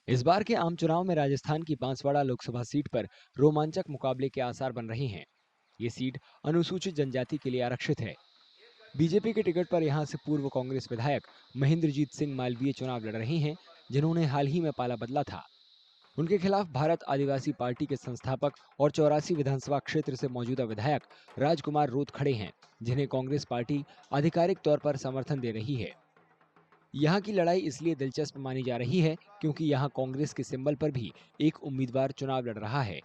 इस बार के आम चुनाव में राजस्थान की बांसवाड़ा लोकसभा सीट पर रोमांचक मुकाबले के आसार बन रहे हैं। ये सीट अनुसूचित जनजाति के लिए आरक्षित है। बीजेपी के टिकट पर यहां से पूर्व कांग्रेस विधायक महेंद्रजीत सिंह मालवीय चुनाव लड़ रहे हैं, जिन्होंने हाल ही में पाला बदला था। उनके खिलाफ भारत आदिवासी पार्टी के संस्थापक और 84 विधानसभा क्षेत्र से मौजूदा विधायक राजकुमार रूत खड़े हैं, जिन्हें कांग्रेस पार्टी आधिकारिक तौर पर समर्थन दे रही है। यहाँ की लड़ाई इसलिए दिलचस्प मानी जा रही है क्योंकि यहाँ कांग्रेस के सिंबल पर भी एक उम्मीदवार चुनाव लड़ रहा है।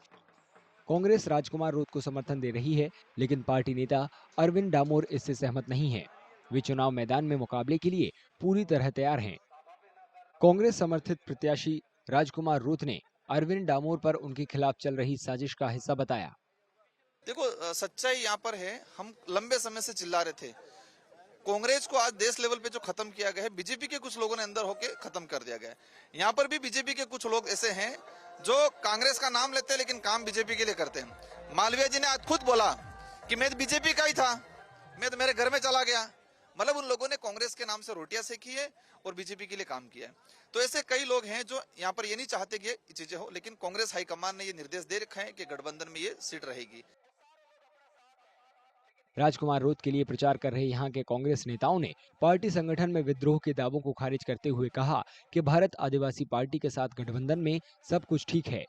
कांग्रेस राजकुमार रूत को समर्थन दे रही है, लेकिन पार्टी नेता अरविंद डामोर इससे सहमत नहीं है। वे चुनाव मैदान में मुकाबले के लिए पूरी तरह तैयार हैं। कांग्रेस समर्थित प्रत्याशी राजकुमार रूत ने अरविंद डामोर पर उनके खिलाफ चल रही साजिश का हिस्सा बताया। देखो, सच्चाई यहाँ पर है। हम लंबे समय से चिल्ला रहे थे, कांग्रेस को आज देश लेवल पे जो खत्म किया गया है, बीजेपी के कुछ लोगों ने अंदर होके खत्म कर दिया गया है। यहाँ पर भी बीजेपी के कुछ लोग ऐसे हैं जो कांग्रेस का नाम लेते हैं लेकिन काम बीजेपी के लिए करते हैं। मालवीय जी ने आज खुद बोला कि मैं तो बीजेपी का ही था, मैं तो मेरे घर में चला गया। मतलब उन लोगों ने कांग्रेस के नाम से रोटियां सेकी है और बीजेपी के लिए काम किया है। तो ऐसे कई लोग हैं जो यहाँ पर ये नहीं चाहते कि ये चीजें हो, लेकिन कांग्रेस हाईकमान ने ये निर्देश दे रखा है कि गठबंधन में ये सीट रहेगी। राजकुमार रूत के लिए प्रचार कर रहे यहाँ के कांग्रेस नेताओं ने पार्टी संगठन में विद्रोह के दावों को खारिज करते हुए कहा कि भारत आदिवासी पार्टी के साथ गठबंधन में सब कुछ ठीक है।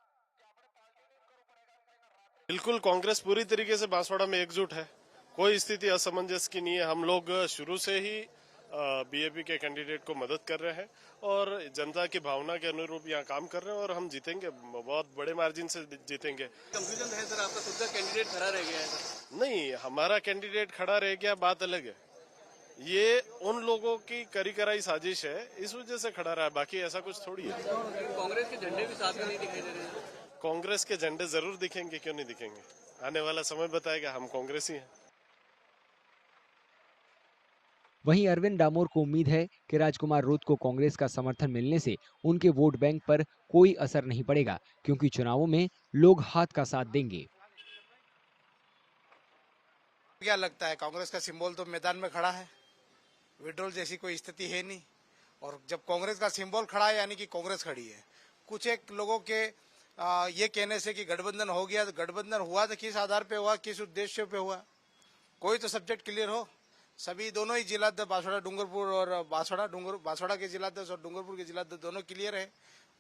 बिल्कुल, कांग्रेस पूरी तरीके से बांसवाड़ा में एकजुट है। कोई स्थिति असमंजस की नहीं है। हम लोग शुरू से ही बीजेपी के कैंडिडेट को मदद कर रहे हैं और जनता की भावना के अनुरूप यहाँ काम कर रहे हैं और हम जीतेंगे, बहुत बड़े मार्जिन से जीतेंगे। कंफ्यूजन है सर, आपका खुद का कैंडिडेट खड़ा रह गया है? नहीं, हमारा कैंडिडेट खड़ा रह गया बात अलग है। ये उन लोगों की करी कराई साजिश है, इस वजह से खड़ा रहा है, बाकी ऐसा कुछ थोड़ी है। कांग्रेस के झंडे भी साथ में नहीं दिखाई दे रहे हैं? कांग्रेस के झंडे जरूर दिखेंगे, क्यों नहीं दिखेंगे। आने वाला समय बताएगा, हम कांग्रेसी हैं। वहीं अरविंद डामोर को उम्मीद है कि राजकुमार रूत को कांग्रेस का समर्थन मिलने से उनके वोट बैंक पर कोई असर नहीं पड़ेगा, क्योंकि चुनावों में लोग हाथ का साथ देंगे। क्या लगता है, कांग्रेस का सिंबल तो मैदान में खड़ा है, विड्रॉल जैसी कोई स्थिति है नहीं। और जब कांग्रेस का सिंबल खड़ा है यानी कि कांग्रेस खड़ी है। कुछ एक लोगों के ये कहने से कि गठबंधन हो गया, तो गठबंधन हुआ तो किस आधार पे हुआ, किस उद्देश्य पे हुआ, कोई तो सब्जेक्ट क्लियर हो। सभी दोनों ही जिलाध्यक्ष बांसवाड़ा डूंगरपुर और बांसवाड़ा के जिलाध्यक्ष और डूंगरपुर के जिलाध्यक्ष दोनों क्लियर है।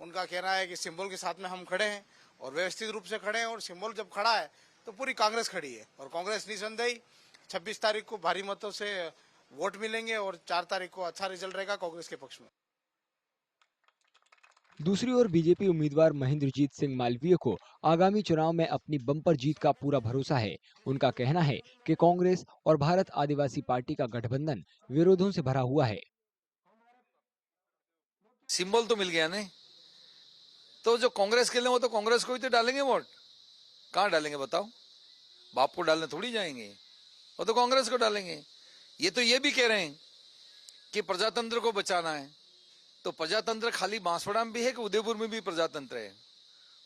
उनका कहना है कि सिंबल के साथ में हम खड़े हैं और व्यवस्थित रूप से खड़े हैं, और सिंबल जब खड़ा है तो पूरी कांग्रेस खड़ी है। और कांग्रेस निसंदेही 26 तारीख को भारी मतों से वोट मिलेंगे और 4 तारीख को अच्छा रिजल्ट रहेगा कांग्रेस के पक्ष में। दूसरी ओर बीजेपी उम्मीदवार महेंद्रजीत सिंह मालवीय को आगामी चुनाव में अपनी बम्पर जीत का पूरा भरोसा है। उनका कहना है कि कांग्रेस और भारत आदिवासी पार्टी का गठबंधन विरोधों से भरा हुआ है। सिंबल तो मिल गया नहीं, तो जो कांग्रेस के लिए वो तो कांग्रेस को ही तो डालेंगे वोट। कहाँ डालेंगे बताओ? बाप को डालने थोड़ी जाएंगे, वो तो कांग्रेस को डालेंगे। ये तो ये भी कह रहे हैं कि प्रजातंत्र को बचाना है, तो प्रजातंत्र खाली बांसवाड़ा में भी है कि उदयपुर में भी प्रजातंत्र है?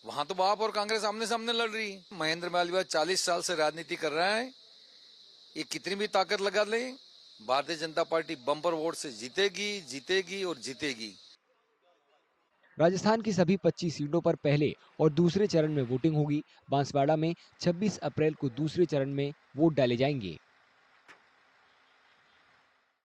वहां तो बाप और कांग्रेस आमने सामने लड़ रही है। महेंद्र मालवीय 40 साल से राजनीति कर रहा है। ये कितनी भी ताकत लगा ले, Bharatiya Janata party bumper vote से जीतेगी, जीतेगी और जीतेगी। राजस्थान की सभी 25 सीटों पर पहले और दूसरे चरण में वोटिंग होगी। बांसवाड़ा में 26 अप्रैल को दूसरे चरण में वोट डाले जाएंगे।